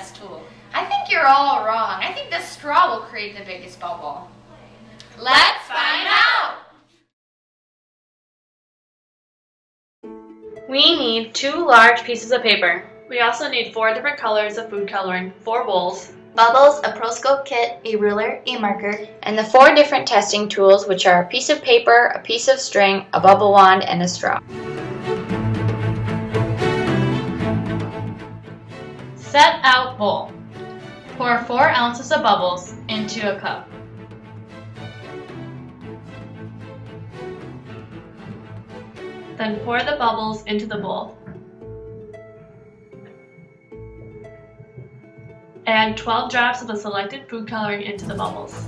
best tool. I think you're all wrong. I think the straw will create the biggest bubble. Let's find out! We need 2 large pieces of paper. We also need 4 different colors of food coloring, 4 bowls, bubbles, a proscope kit, a ruler, a marker, and the 4 different testing tools, which are a piece of paper, a piece of string, a bubble wand, and a straw. Set out bowl. Pour 4 ounces of bubbles into a cup. Then pour the bubbles into the bowl. Add 12 drops of the selected food coloring into the bubbles.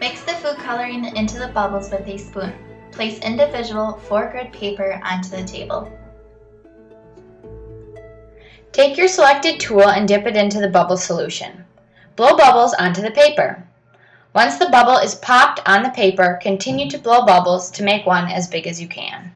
Mix the food coloring into the bubbles with a spoon. Place individual 4-grid paper onto the table. Take your selected tool and dip it into the bubble solution. Blow bubbles onto the paper. Once the bubble is popped on the paper, continue to blow bubbles to make one as big as you can.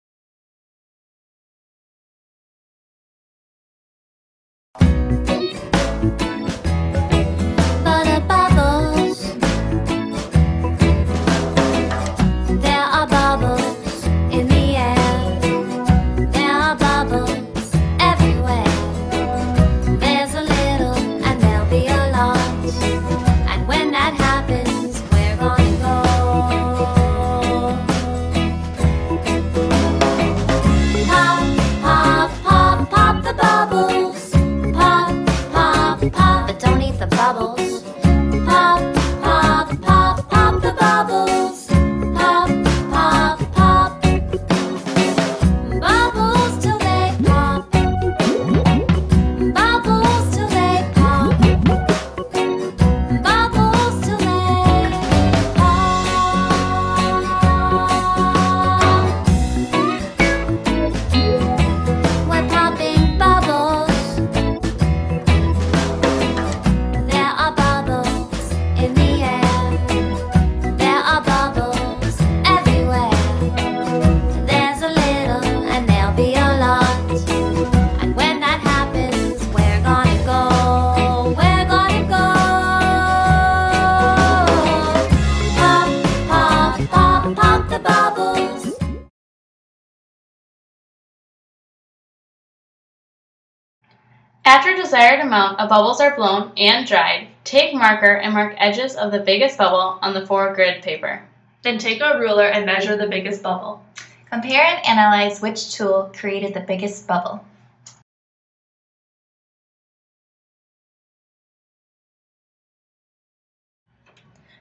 After desired amount of bubbles are blown and dried, take marker and mark edges of the biggest bubble on the 4-grid paper. Then take a ruler and measure the biggest bubble. Compare and analyze which tool created the biggest bubble.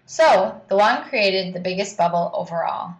So, the one created the biggest bubble overall.